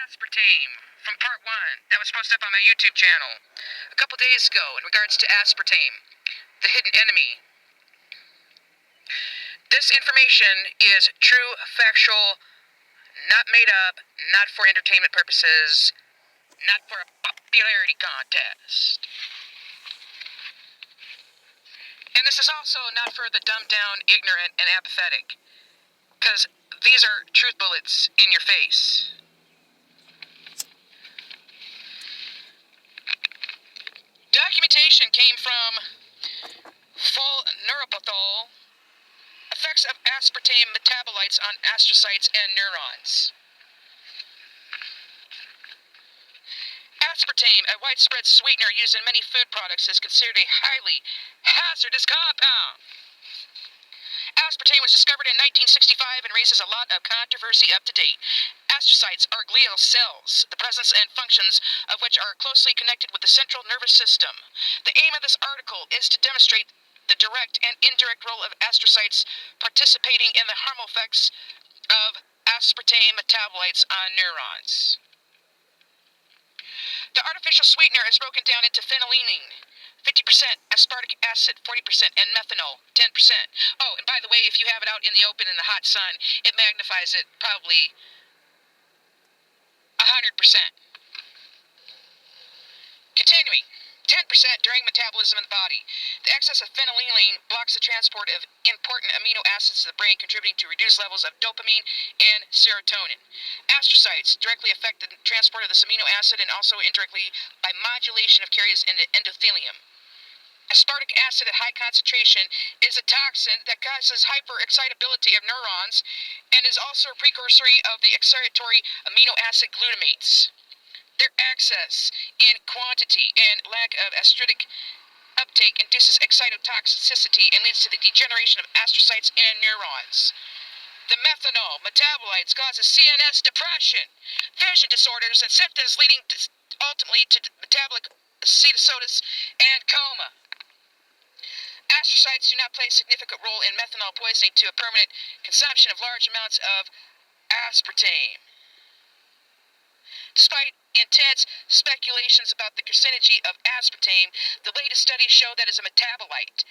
aspartame from part 1 that was posted up on my YouTube channel a couple days ago in regards to aspartame, the hidden enemy. This information is true, factual, not made up, not for entertainment purposes, not for a popularity contest. And this is also not for the dumbed down, ignorant, and apathetic, because these are truth bullets in your face. Documentation came from full neuropathol, effects of aspartame metabolites on astrocytes and neurons. Aspartame, a widespread sweetener used in many food products, is considered a highly hazardous compound. Aspartame was discovered in 1965 and raises a lot of controversy up to date. Astrocytes are glial cells, the presence and functions of which are closely connected with the central nervous system. The aim of this article is to demonstrate the direct and indirect role of astrocytes participating in the harmful effects of aspartame metabolites on neurons. The artificial sweetener is broken down into phenylalanine, 50%, aspartic acid, 40%, and methanol, 10%. Oh, and by the way, if you have it out in the open in the hot sun, it magnifies it probably 100%. Continuing. 10% during metabolism in the body. The excess of phenylalanine blocks the transport of important amino acids to the brain, contributing to reduced levels of dopamine and serotonin. Astrocytes directly affect the transport of this amino acid and also indirectly by modulation of carriers in the endothelium. Aspartic acid at high concentration is a toxin that causes hyperexcitability of neurons and is also a precursor of the excitatory amino acid glutamates. Their excess in quantity and lack of astritic uptake induces excitotoxicity and leads to the degeneration of astrocytes and neurons. The methanol metabolites causes CNS depression, vision disorders, and symptoms leading ultimately to metabolic acidosis and coma. Astrocytes do not play a significant role in methanol poisoning to a permanent consumption of large amounts of aspartame. Despite intense speculations about the carcinogy of aspartame, the latest studies show that as a metabolite,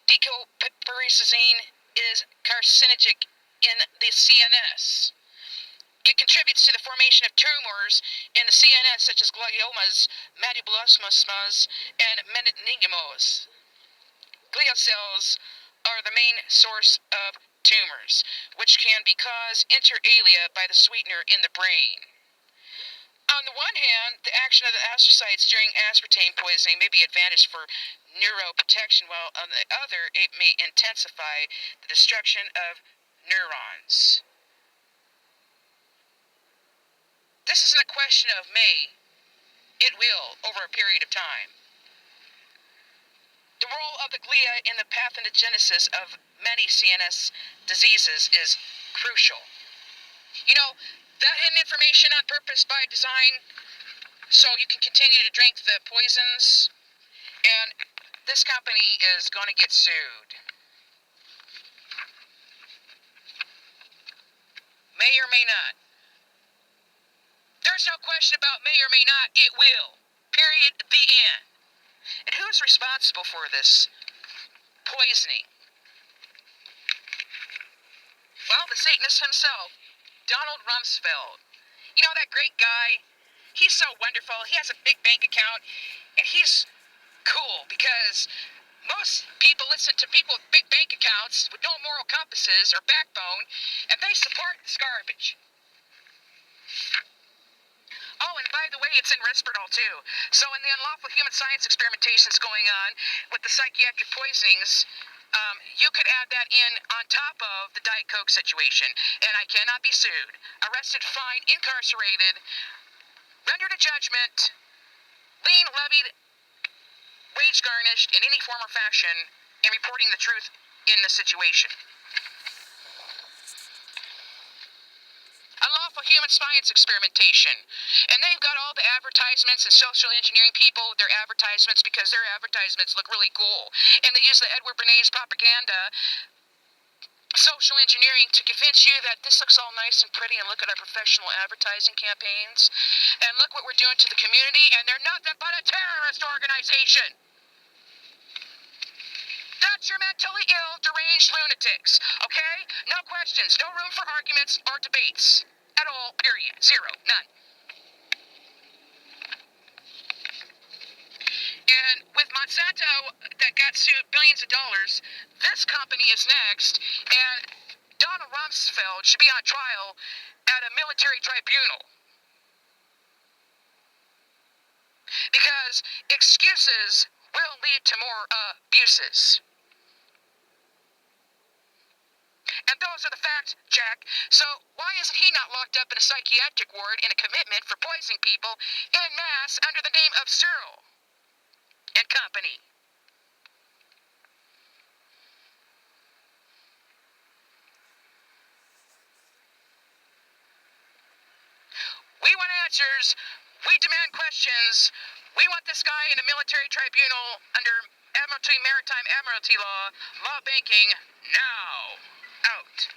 decopiperazine is carcinogenic in the CNS. It contributes to the formation of tumors in the CNS such as gliomas, medulloblastomas, and meningiomas. Glial cells are the main source of tumors, which can be caused inter alia by the sweetener in the brain. On the one hand, the action of the astrocytes during aspartame poisoning may be advantage for neuroprotection, while on the other, it may intensify the destruction of neurons. This isn't a question of may, it will, over a period of time. The role of the glia in the pathogenesis of many CNS diseases is crucial. You know, that hidden information on purpose by design, so you can continue to drink the poisons, and this company is going to get sued. May or may not. There's no question about may or may not, it will. Period, the end. And who's responsible for this poisoning? Well, the Satanist himself, Donald Rumsfeld. You know that great guy? He's so wonderful. He has a big bank account, and he's cool because most people listen to people with big bank accounts with no moral compasses or backbone, and they support this garbage. Oh, and by the way, it's in Risperdal too. So in the unlawful human science experimentations going on with the psychiatric poisonings, you could add that in on top of the Diet Coke situation, and I cannot be sued. Arrested, fined, incarcerated, rendered a judgment, lien levied, wage garnished in any form or fashion in reporting the truth in the situation. Unlawful human science experimentation. And they've got all the advertisements and social engineering people with their advertisements because their advertisements look really cool. And they use the Edward Bernays propaganda social engineering to convince you that this looks all nice and pretty, and look at our professional advertising campaigns, and look what we're doing to the community, and they're nothing but a terrorist organization. That's your mentally ill, deranged lunatics, okay? No questions, no room for arguments or debates. At all, period. Zero. None. And with Monsanto that got sued billions of dollars, this company is next, and Donald Rumsfeld should be on trial at a military tribunal. Because excuses will lead to more abuses. And those are the facts, Jack. So why isn't he not locked up in a psychiatric ward in a commitment for poisoning people en masse under the name of Cyril and company? We want answers. We demand questions. We want this guy in a military tribunal under Maritime Admiralty law banking now. Out.